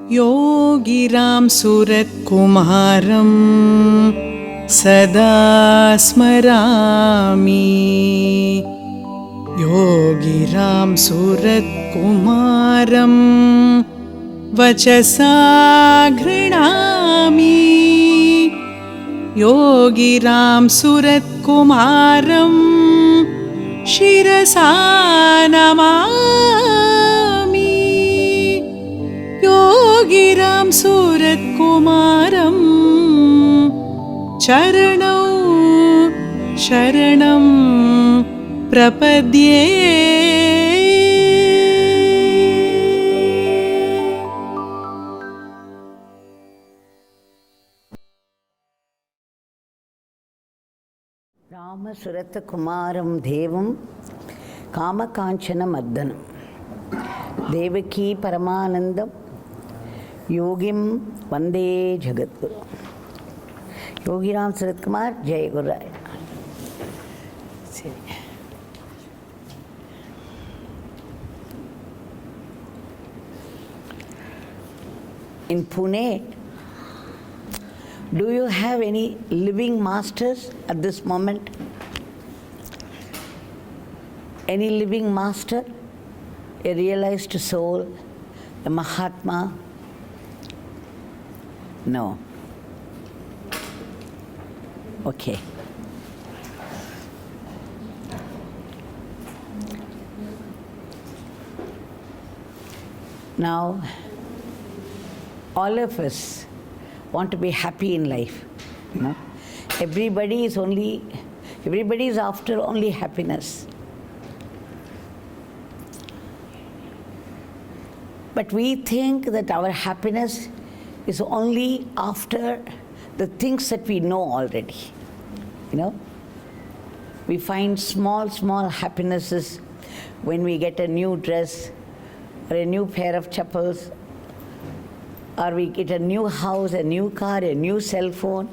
Yogi Ramsuratkumaram Sada Smarami. Yogi Ramsuratkumaram Vachasa Grinami. Yogi Ramsuratkumaram Shirasa Namami. Yogi Ramsuratkumaram Charanam Sharanam Prapadye. Ramsuratkumaram Devam Kamakanchana Maddanam Devaki Paramanandam Yogim Vande Jagadguru. Yogi Ramsuratkumar, Jai Guru. In Pune, do you have any living masters at this moment? Any living master? A realized soul? A Mahatma? No. Okay. Now, all of us want to be happy in life. You know? Everybody is after only happiness. But we think that our happiness is only after the things that we know already. You know? We find small happinesses when we get a new dress or a new pair of chappals, or we get a new house, a new car, a new cell phone.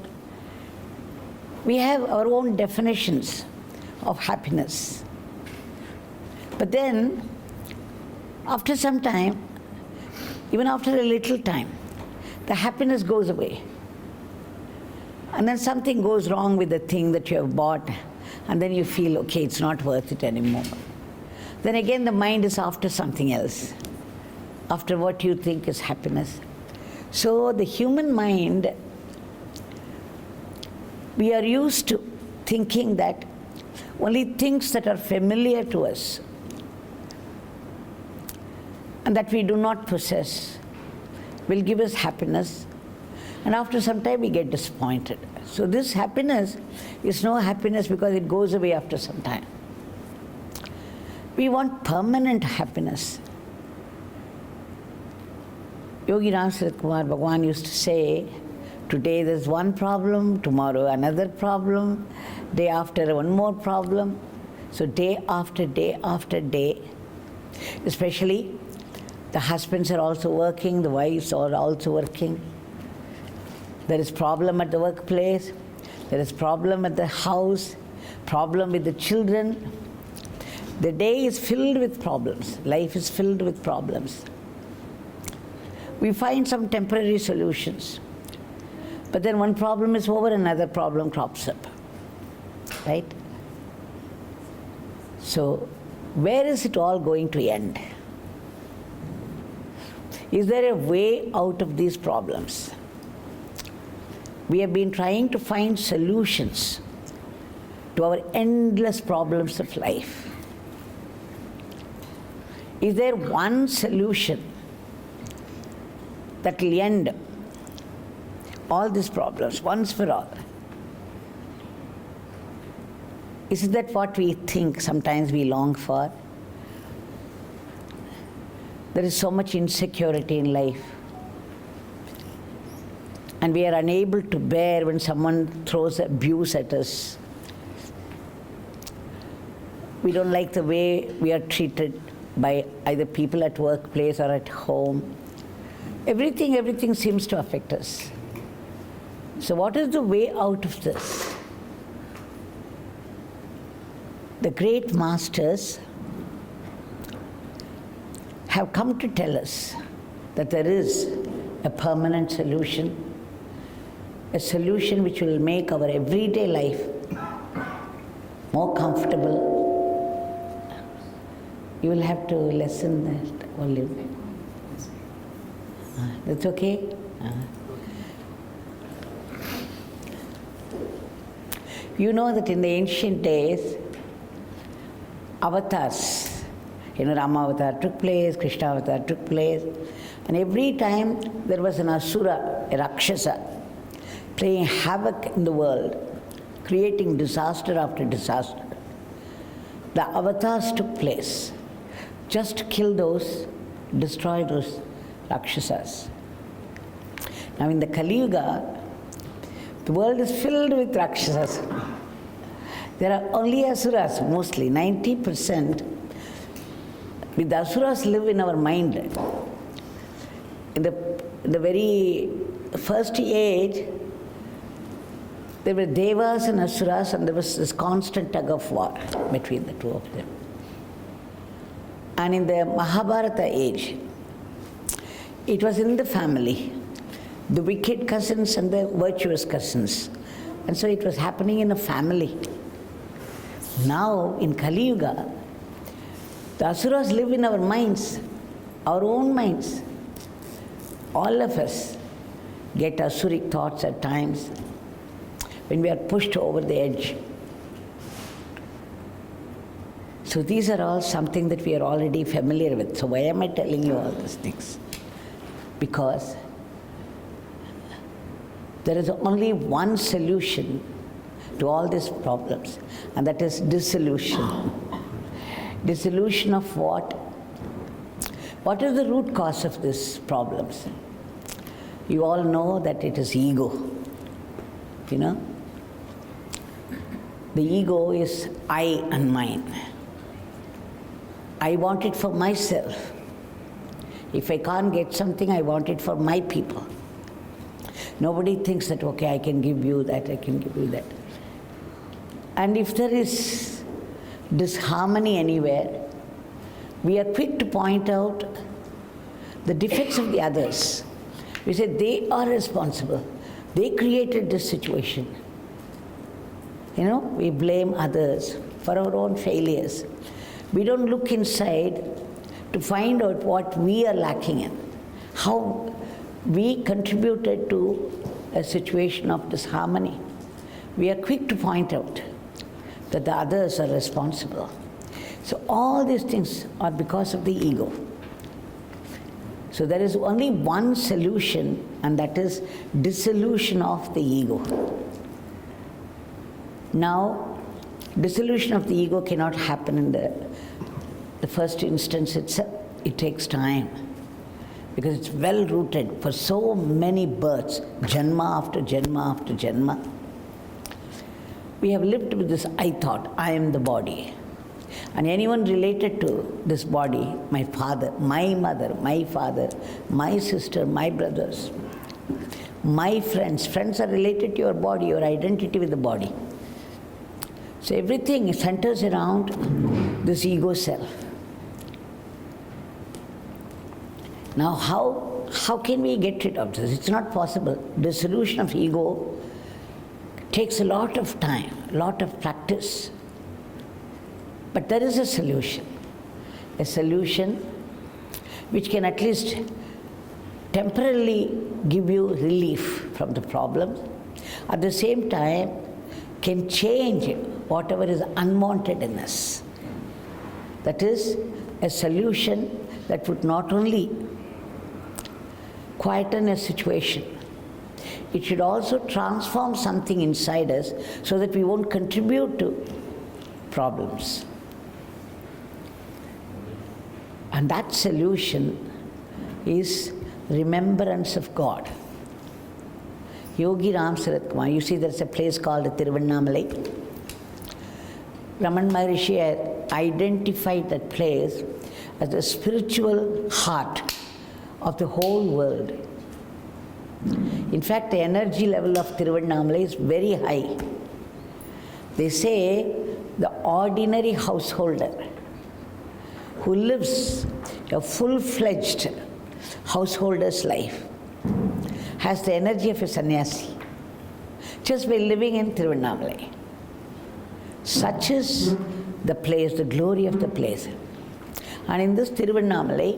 We have our own definitions of happiness. But then, after some time, even after a little time, the happiness goes away. And then something goes wrong with the thing that you have bought, and then you feel, okay, it's not worth it anymore. Then again the mind is after something else, after what you think is happiness. So the human mind, we are used to thinking that only things that are familiar to us and that we do not possess will give us happiness, and after some time we get disappointed. So this happiness is no happiness because it goes away after some time. We want permanent happiness. Yogi Ramsuratkumar Bhagavan used to say, today there's one problem, tomorrow another problem, day after one more problem. So day after day after day, especially the husbands are also working, the wives are also working. There is problem at the workplace, there is problem at the house, problem with the children. The day is filled with problems. Life is filled with problems. We find some temporary solutions. But then one problem is over, another problem crops up. Right? So, where is it all going to end? Is there a way out of these problems? We have been trying to find solutions to our endless problems of life. Is there one solution that will end all these problems once for all? Is that what we think sometimes we long for? There is so much insecurity in life, and we are unable to bear when someone throws abuse at us. We don't like the way we are treated by either people at workplace or at home. Everything seems to affect us. So what is the way out of this? The great masters have come to tell us that there is a permanent solution, a solution which will make our everyday life more comfortable. You will have to lessen that volume. That's okay? You know that in the ancient days, avatars, Rama avatar took place, Krishna avatar took place, and every time there was an asura, a rakshasa, playing havoc in the world, creating disaster after disaster. The avatars took place just to kill those, destroy those rakshasas. Now in the Kali Yuga, the world is filled with rakshasas. There are only asuras, mostly, 90%. The asuras live in our mind. In the very first age, there were devas and asuras, and there was this constant tug of war between the two of them. And in the Mahabharata age, it was in the family, the wicked cousins and the virtuous cousins. And so it was happening in a family. Now, in Kali Yuga, the asuras live in our minds, our own minds. All of us get asuric thoughts at times when we are pushed over the edge. So these are all something that we are already familiar with. So why am I telling you all these things? Because there is only one solution to all these problems, and that is dissolution. Dissolution of what? What is the root cause of these problems? You all know that it is ego. You know? The ego is I and mine. I want it for myself. If I can't get something, I want it for my people. Nobody thinks that, okay, I can give you that, I can give you that. And if there is disharmony anywhere, we are quick to point out the defects of the others. We say they are responsible. They created this situation. You know, we blame others for our own failures. We don't look inside to find out what we are lacking in, how we contributed to a situation of disharmony. We are quick to point out that the others are responsible. So all these things are because of the ego. So there is only one solution, and that is dissolution of the ego. Now, dissolution of the ego cannot happen in the first instance itself. It takes time, because it's well rooted for so many births, janma after janma after janma. We have lived with this I thought, I am the body. And anyone related to this body, my father, my mother, my father, my sister, my brothers, my friends. Friends are related to your body, your identity with the body. So everything centers around this ego self. Now how can we get rid of this? It's not possible. Dissolution of ego takes a lot of time, a lot of practice. But there is a solution which can at least temporarily give you relief from the problem. At the same time, can change whatever is unwanted in us. That is a solution that would not only quieten a situation, it should also transform something inside us so that we won't contribute to problems. And that solution is remembrance of God. Yogi Ramsuratkumar, you see there's a place called Tiruvannamalai. Raman Maharishi had identified that place as the spiritual heart of the whole world. In fact, the energy level of Tiruvannamalai is very high. They say the ordinary householder who lives a full-fledged householder's life has the energy of a sannyasi just by living in Tiruvannamalai. Such is the place, the glory of the place. And in this Tiruvannamalai,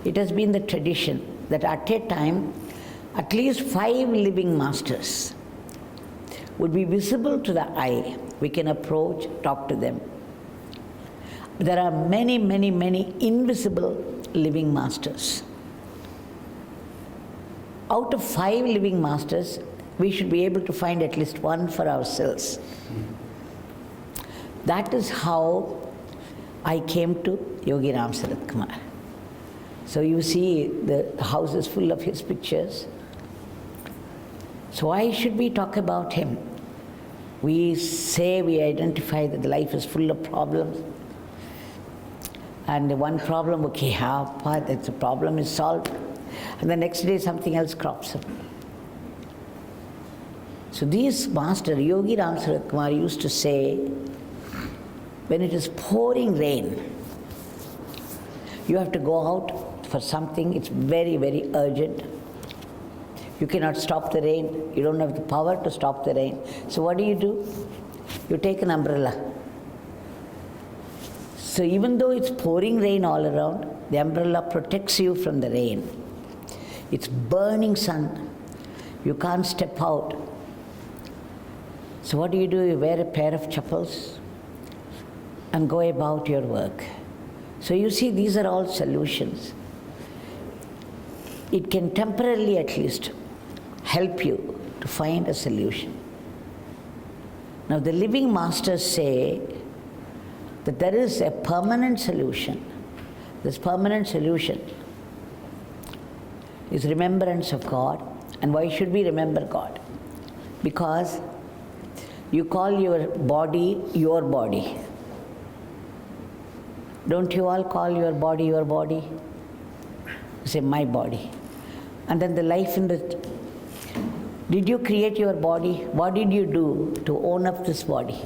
it has been the tradition that at a time, at least 5 living masters would be visible to the eye. We can approach, talk to them. There are many, many, many invisible living masters. Out of 5 living masters, we should be able to find at least one for ourselves. That is how I came to Yogi Ramsuratkumar. So you see, the house is full of his pictures. So why should we talk about him? We say, we identify that life is full of problems. And one problem, okay, that the problem is solved. And the next day something else crops up. So this master, Yogi Ramsuratkumar, used to say, when it is pouring rain, you have to go out for something, it's very, very urgent. You cannot stop the rain, you don't have the power to stop the rain. So what do? You take an umbrella. So even though it's pouring rain all around, the umbrella protects you from the rain. It's burning sun, you can't step out. So what do? You wear a pair of chappals and go about your work. So you see, these are all solutions. It can temporarily at least help you to find a solution. Now the living masters say that there is a permanent solution. This permanent solution is remembrance of God. And why should we remember God? Because you call your body your body. Don't you all call your body your body? You say, my body. And then the life in the... Did you create your body? What did you do to own up this body?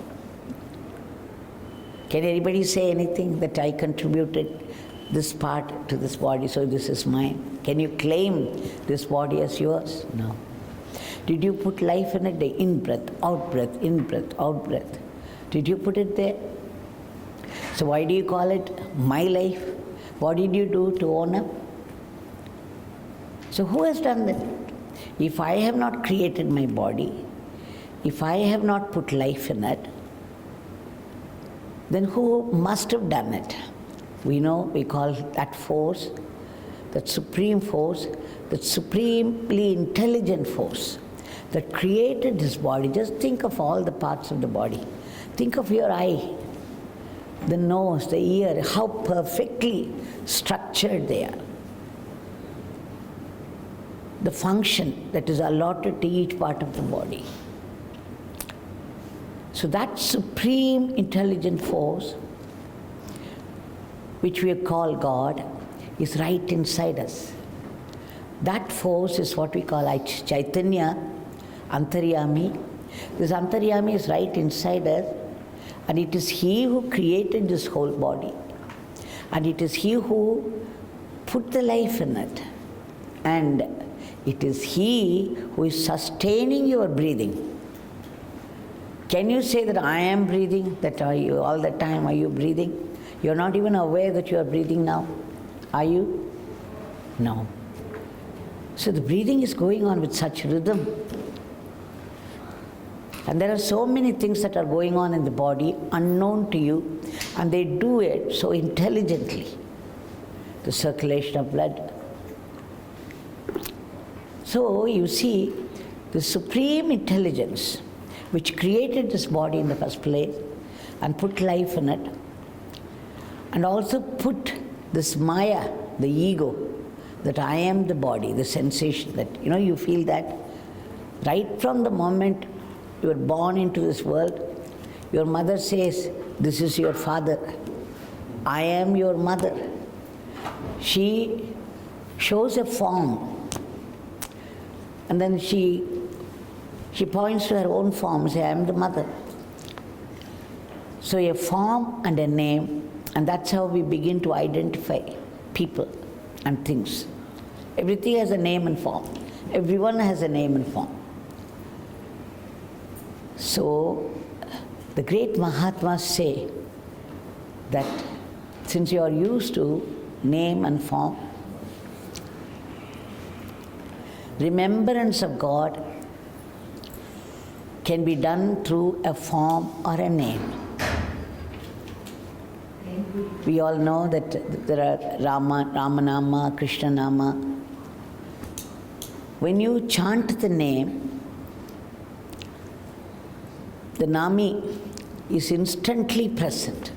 Can anybody say anything that I contributed this part to this body, so this is mine? Can you claim this body as yours? No. Did you put life in it? In breath, out breath, in breath, out breath. Did you put it there? So why do you call it my life? What did you do to own up? So who has done that? If I have not created my body, if I have not put life in it, then who must have done it? We know, we call that force, that supreme force, that supremely intelligent force that created this body. Just think of all the parts of the body. Think of your eye, the nose, the ear, how perfectly structured they are. The function that is allotted to each part of the body. So that supreme intelligent force, which we call God, is right inside us. That force is what we call Chaitanya, Antaryami. This Antaryami is right inside us, and it is He who created this whole body. And it is He who put the life in it. And it is He who is sustaining your breathing. Can you say that I am breathing? That are you all the time? Are you breathing? You're not even aware that you are breathing now. Are you? No. So the breathing is going on with such rhythm. And there are so many things that are going on in the body unknown to you, and they do it so intelligently. The circulation of blood. So you see, the supreme intelligence which created this body in the first place and put life in it, and also put this Maya, the ego, that I am the body, the sensation that, you feel that right from the moment you are born into this world, your mother says, this is your father, I am your mother. She shows a form, and then she points to her own form and says, I am the mother. So a form and a name, and that's how we begin to identify people and things. Everything has a name and form. Everyone has a name and form. So, the great Mahatmas say that since you are used to name and form, remembrance of God can be done through a form or a name. We all know that there are Ramanama, Krishnanama. When you chant the name, the Nami is instantly present.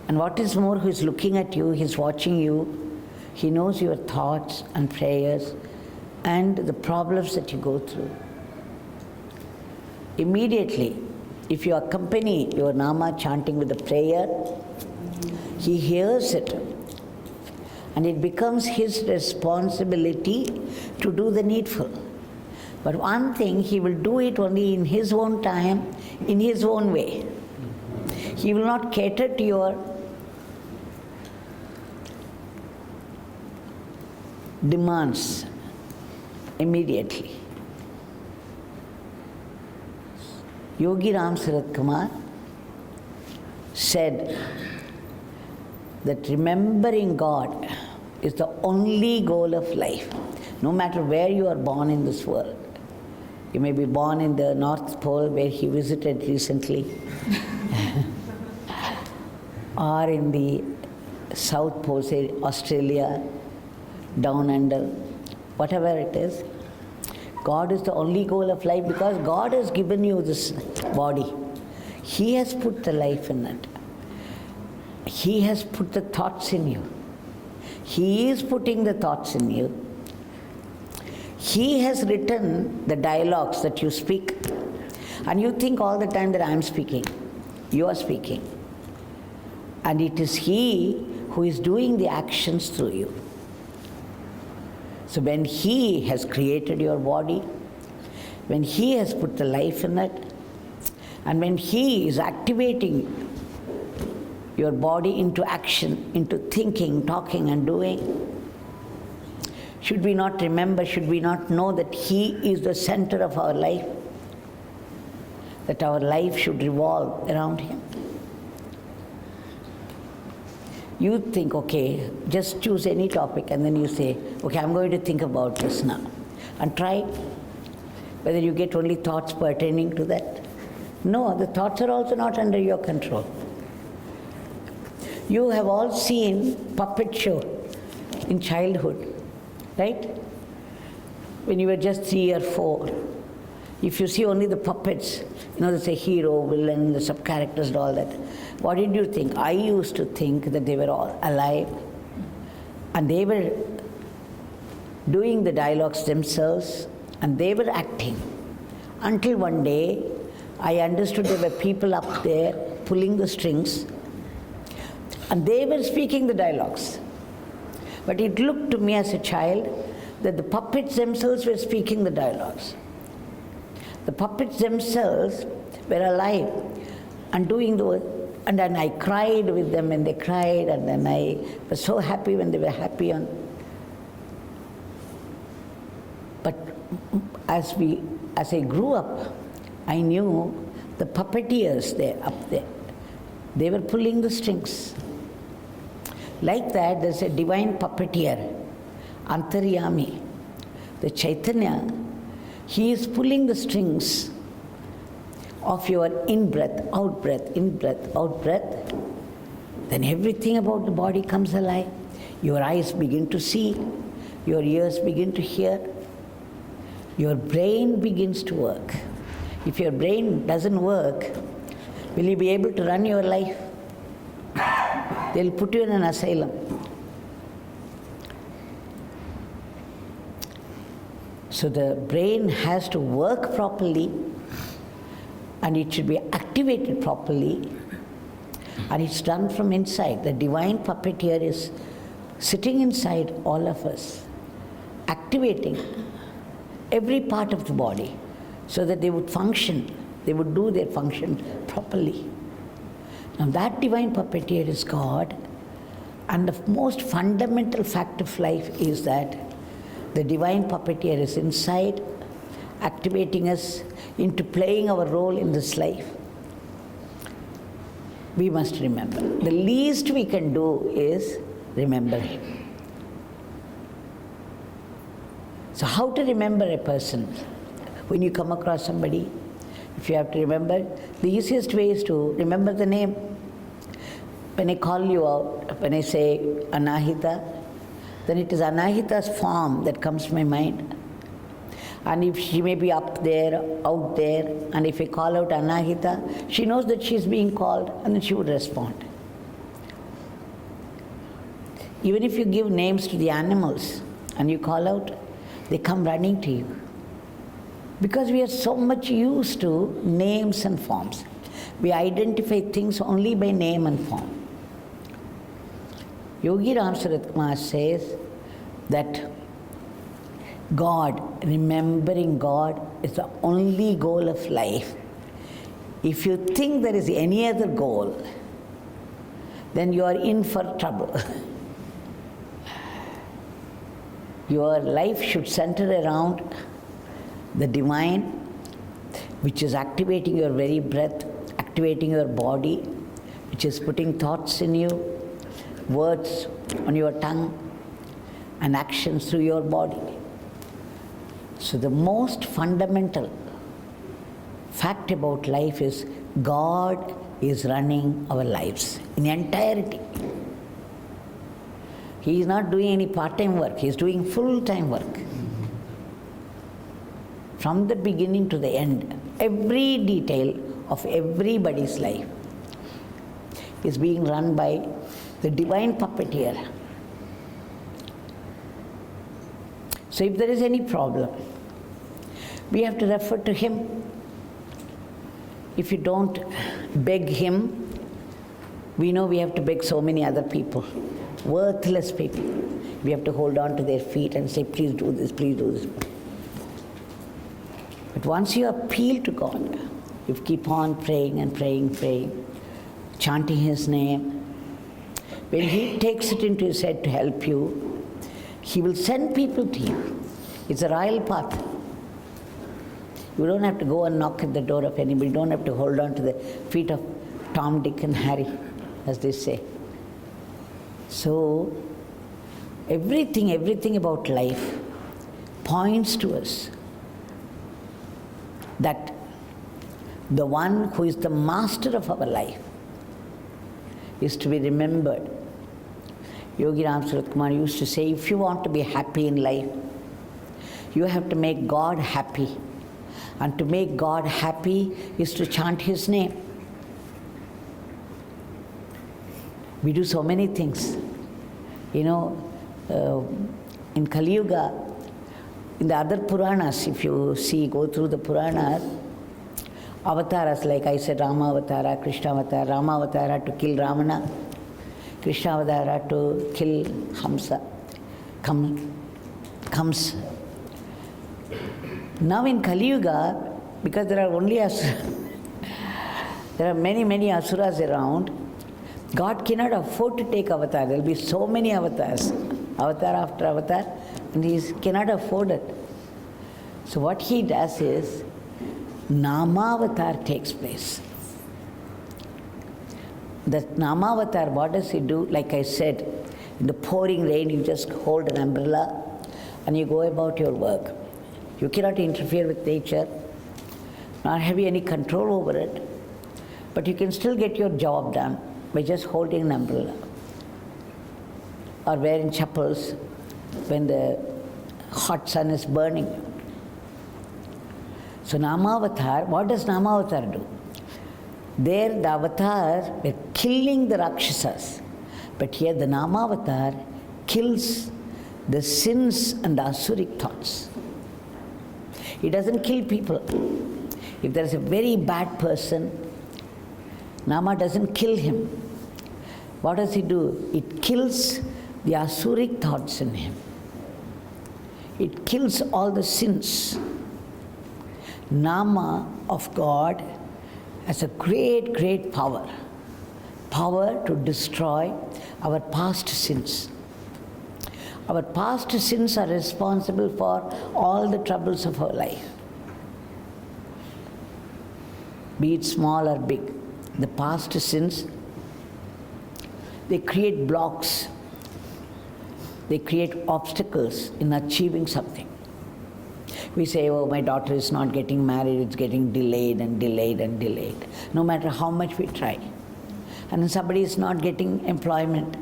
And what is more, he is looking at you, he is watching you, he knows your thoughts and prayers and the problems that you go through. Immediately, if you accompany your Nama chanting with a prayer, he hears it. And it becomes his responsibility to do the needful. But one thing, he will do it only in his own time, in his own way. He will not cater to your demands immediately. Yogi Ramsuratkumar said that remembering God is the only goal of life, no matter where you are born in this world. You may be born in the North Pole, where he visited recently, or in the South Pole, say Australia, down under, whatever it is. God is the only goal of life because God has given you this body. He has put the life in it. He has put the thoughts in you. He is putting the thoughts in you. He has written the dialogues that you speak. And you think all the time that I am speaking. You are speaking. And it is He who is doing the actions through you. So when He has created your body, when He has put the life in it, and when He is activating your body into action, into thinking, talking and doing, should we not remember, should we not know that He is the center of our life? That our life should revolve around Him? You think, okay, just choose any topic and then you say, okay, I'm going to think about this now. And try whether you get only thoughts pertaining to that. No, the thoughts are also not under your control. You have all seen puppet show in childhood, right? When you were just 3 or 4. If you see only the puppets, there's a hero, villain, the sub-characters and all that. What did you think? I used to think that they were all alive and they were doing the dialogues themselves and they were acting. Until one day, I understood there were people up there pulling the strings and they were speaking the dialogues. But it looked to me as a child that the puppets themselves were speaking the dialogues. The puppets themselves were alive and doing the. And then I cried with them when they cried, and then I was so happy when they were happy. But as I grew up, I knew the puppeteers there up there. They were pulling the strings. Like that, there's a divine puppeteer, Antaryami, the Chaitanya. He is pulling the strings of your in-breath, out-breath, in-breath, out-breath. Then everything about the body comes alive. Your eyes begin to see, your ears begin to hear, your brain begins to work. If your brain doesn't work, will you be able to run your life? They'll put you in an asylum. So the brain has to work properly and it should be activated properly, and it's done from inside. The divine puppeteer is sitting inside all of us, activating every part of the body so that they would function, they would do their function properly. Now that divine puppeteer is God, and the most fundamental fact of life is that The divine puppeteer is inside, activating us into playing our role in this life. We must remember. The least we can do is remember him. So how to remember a person? When you come across somebody, if you have to remember, the easiest way is to remember the name. When I call you out, when I say Anahita, then it is Anahita's form that comes to my mind. And if she may be up there, out there, and if I call out Anahita, she knows that she is being called, and then she would respond. Even if you give names to the animals and you call out, they come running to you. Because we are so much used to names and forms. We identify things only by name and form. Yogi Ramsuratkumar says that God, remembering God, is the only goal of life. If you think there is any other goal, then you are in for trouble. Your life should center around the divine, which is activating your very breath, activating your body, which is putting thoughts in you, words on your tongue, and actions through your body. So the most fundamental fact about life is God is running our lives in entirety. He is not doing any part-time work, he is doing full-time work. From the beginning to the end, every detail of everybody's life is being run by the divine puppeteer. So if there is any problem, we have to refer to him. If you don't beg him, we know we have to beg so many other people, worthless people. We have to hold on to their feet and say, please do this, please do this. But once you appeal to God, you keep on praying and praying, praying, chanting his name. When he takes it into his head to help you, he will send people to you. It's a royal path. You don't have to go and knock at the door of anybody. You don't have to hold on to the feet of Tom, Dick and Harry, as they say. So, everything about life points to us that the one who is the master of our life is to be remembered. Yogi Ramsuratkumar used to say, if you want to be happy in life, you have to make God happy. And to make God happy is to chant his name. We do so many things. You know, in Kali Yuga, in the other Puranas, if you see, go through the Puranas, avatars, like I said, Rama Avatara, Krishna Avatara, Rama Avatara to kill Ravana, Krishna Avatara to kill Hamsa, comes. Now in Kali Yuga, because there are only there are many asuras around, God cannot afford to take avatar. There will be so many avatars, avatar after avatar, and he cannot afford it. So what he does is, Namavatar takes place. That Namavatar, what does he do? Like I said, in the pouring rain, you just hold an umbrella and you go about your work. You cannot interfere with nature, nor have you any control over it, but you can still get your job done by just holding an umbrella or wearing chappals when the hot sun is burning. So Namavatar, what does Namavatar do? There the avatars were killing the Rakshasas, but here the Namavatar kills the sins and the asuric thoughts. He doesn't kill people. If there is a very bad person, Nama doesn't kill him. What does he do? It kills the asuric thoughts in him. It kills all the sins. Nama of God has a great power. Power to destroy our past sins. Our past sins are responsible for all the troubles of our life. Be it small or big. The past sins, they create blocks. They create obstacles in achieving something. We say, oh, my daughter is not getting married, it's getting delayed and delayed and delayed, no matter how much we try. And then somebody is not getting employment,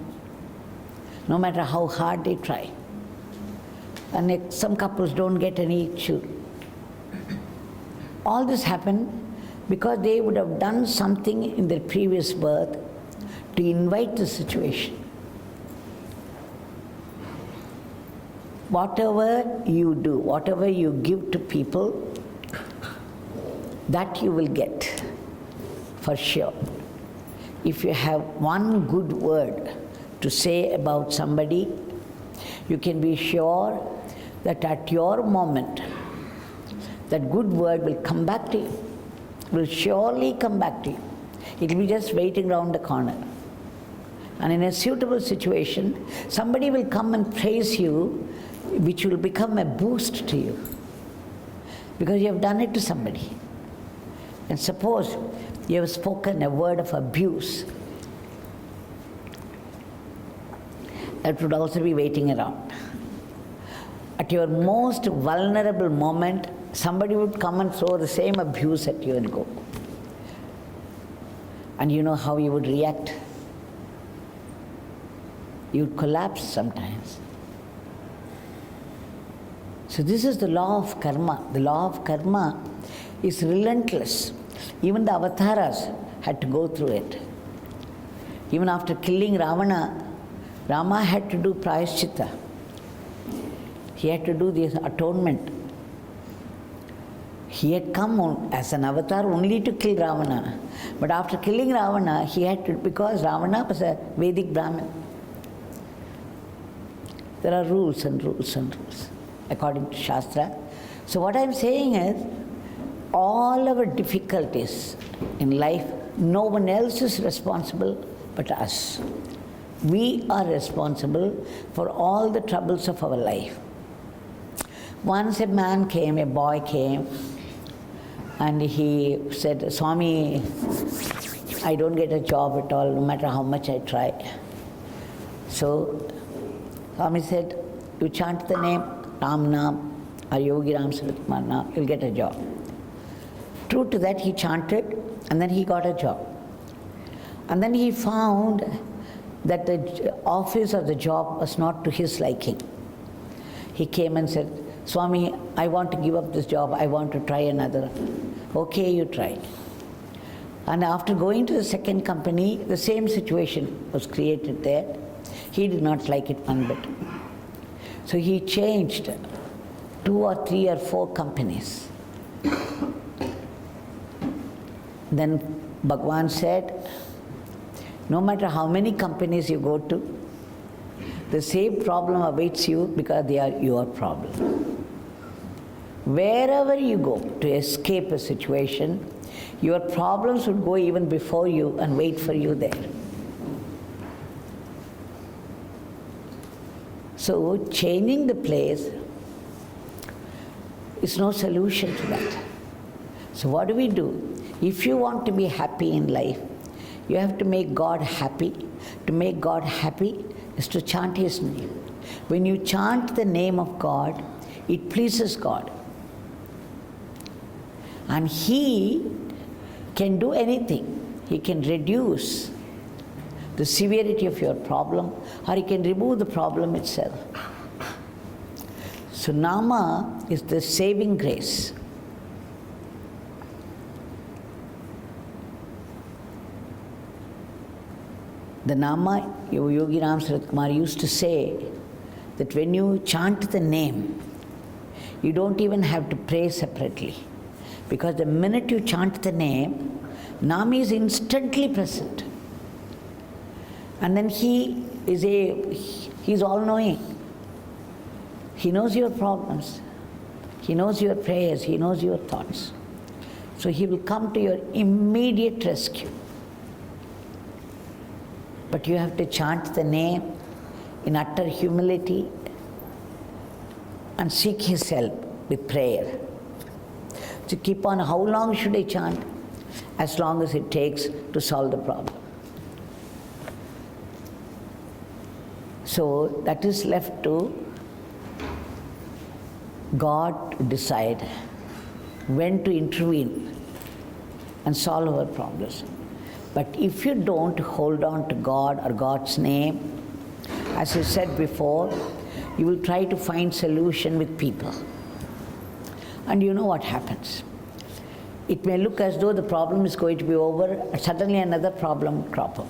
no matter how hard they try. And some couples don't get any children. All this happened because they would have done something in their previous birth to invite the situation. Whatever you do, whatever you give to people, that you will get, for sure. If you have one good word to say about somebody, you can be sure that at your moment, that good word will come back to you, will surely come back to you. It will be just waiting around the corner. And in a suitable situation, somebody will come and praise you, which will become a boost to you, because you have done it to somebody. And suppose you have spoken a word of abuse, that would also be waiting around. At your most vulnerable moment, somebody would come and throw the same abuse at you and go. And you know how you would react? You would collapse sometimes. So this is the law of karma. The law of karma is relentless. Even the avatars had to go through it. Even after killing Ravana, Rama had to do prayaschitta. He had to do this atonement. He had come as an avatar only to kill Ravana. But after killing Ravana, he had to, because Ravana was a Vedic Brahmin. There are rules and rules and rules, according to Shastra. So what I'm saying is, all our difficulties in life, no one else is responsible but us. We are responsible for all the troubles of our life. Once a man came, a boy came, and he said, Swami, I don't get a job at all, no matter how much I try. So Swami said, you chant the name Ram Nam or Yogi Ramsuratkumar Nam, you'll get a job. True to that, he chanted, and then he got a job. And then he found that the office or the job was not to his liking. He came and said, Swami, I want to give up this job, I want to try another. Okay, you try. And after going to the second company, the same situation was created there. He did not like it one bit. So he changed 2 or 3 or 4 companies. Then Bhagavan said, no matter how many companies you go to, the same problem awaits you because they are your problem. Wherever you go to escape a situation, your problems would go even before you and wait for you there. So changing the place is no solution to that. So what do? If you want to be happy in life, you have to make God happy. To make God happy is to chant His name. When you chant the name of God, it pleases God. And He can do anything. He can reduce the severity of your problem, or He can remove the problem itself. So Nama is the saving grace. The Nama, Yogi Ramsuratkumar used to say that when you chant the name, you don't even have to pray separately. Because the minute you chant the name, Nama is instantly present. And then He's all-knowing. He knows your problems. He knows your prayers. He knows your thoughts. So He will come to your immediate rescue. But you have to chant the name in utter humility and seek his help with prayer. So keep on, how long should I chant? As long as it takes to solve the problem. So that is left to God to decide when to intervene and solve our problems. But if you don't hold on to God or God's name, as I said before, you will try to find solution with people. And you know what happens. It may look as though the problem is going to be over, and suddenly another problem will crop up.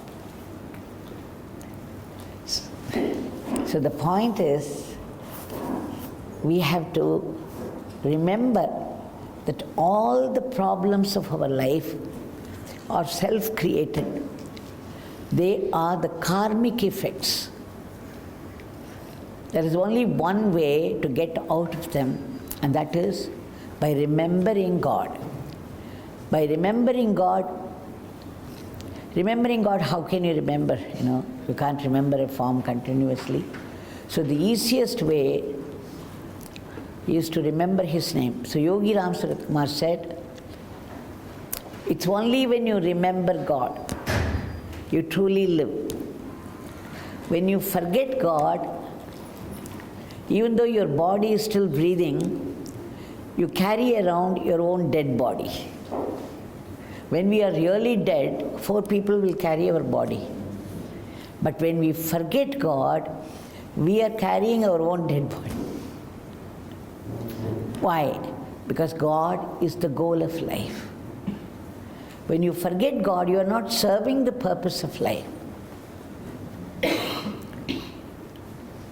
So the point is, we have to remember that all the problems of our life are self-created. They are the karmic effects. There is only one way to get out of them, and that is by remembering God. By remembering God, how can you remember? You can't remember a form continuously. So the easiest way is to remember his name. So Yogi Ramsuratkumar said, it's only when you remember God, you truly live. When you forget God, even though your body is still breathing, you carry around your own dead body. When we are really dead, 4 people will carry our body. But when we forget God, we are carrying our own dead body. Why? Because God is the goal of life. When you forget God, you are not serving the purpose of life.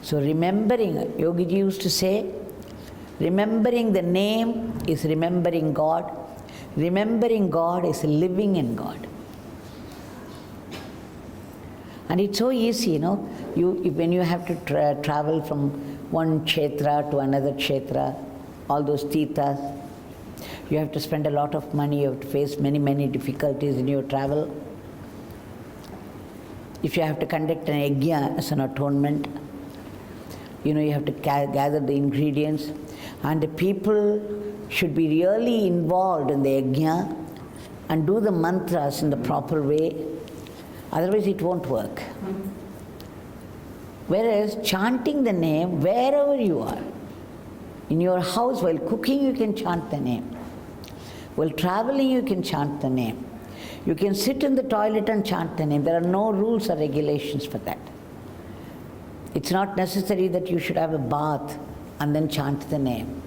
So remembering, Yogiji used to say, remembering the name is remembering God. Remembering God is living in God. And it's so easy, when you have to travel from one kshetra to another kshetra, all those tirthas, you have to spend a lot of money, you have to face many, many difficulties in your travel. If you have to conduct an yajna as an atonement, you have to gather the ingredients, and the people should be really involved in the yajna and do the mantras in the proper way, otherwise it won't work. Whereas chanting the name wherever you are, in your house, while cooking you can chant the name, while traveling you can chant the name, you can sit in the toilet and chant the name. There are no rules or regulations for that. It's not necessary that you should have a bath and then chant the name.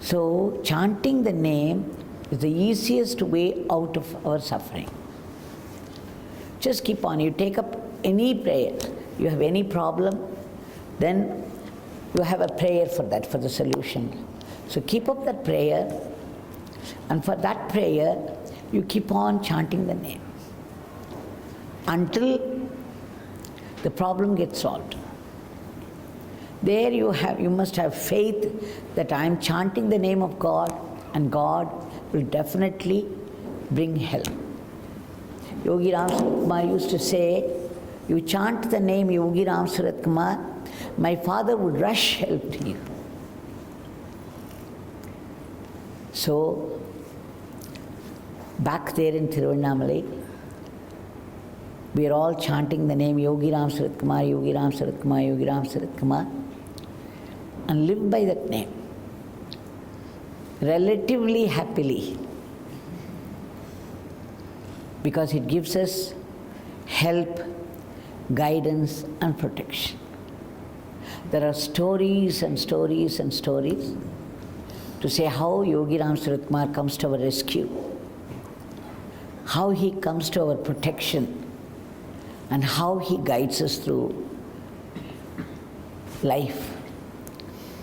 So chanting the name is the easiest way out of our suffering. Just keep on. You take up any prayer. You have any problem, then you have a prayer for that, for the solution. So keep up that prayer, and for that prayer, you keep on chanting the name until the problem gets solved. There you must have faith that I am chanting the name of God, and God will definitely bring help. Yogi Ramsuratkumar used to say, you chant the name Yogi Ramsuratkumar, my father would rush help to you. So, back there in Tiruvannamalai, we are all chanting the name Yogi Ramsuratkumar, Yogi Ramsuratkumar, Yogi Ramsuratkumar, and live by that name, relatively happily, because it gives us help, guidance and protection. There are stories and stories and stories to say how Yogi Ramsuratkumar comes to our rescue, how he comes to our protection, and how he guides us through life,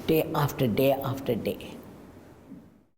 day after day after day.